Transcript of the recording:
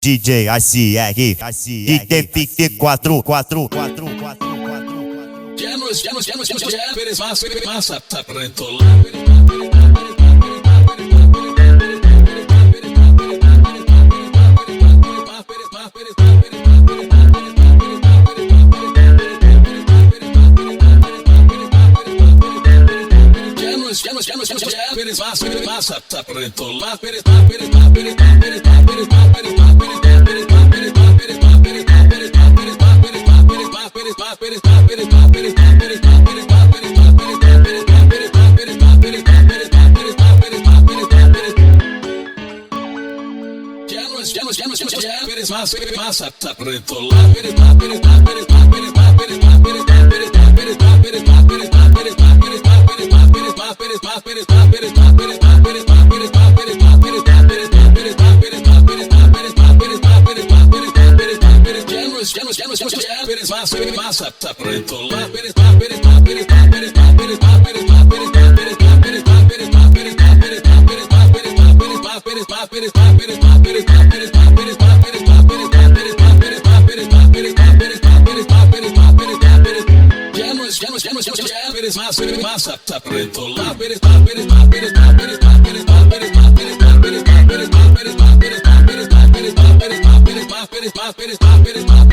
DJ ICR, ITPT4, 4. Massa, tá preto lá. Massa, tá preto lá. Massa, tá preto lá. Massa, tá preto lá. Massa, tá preto lá. Massa,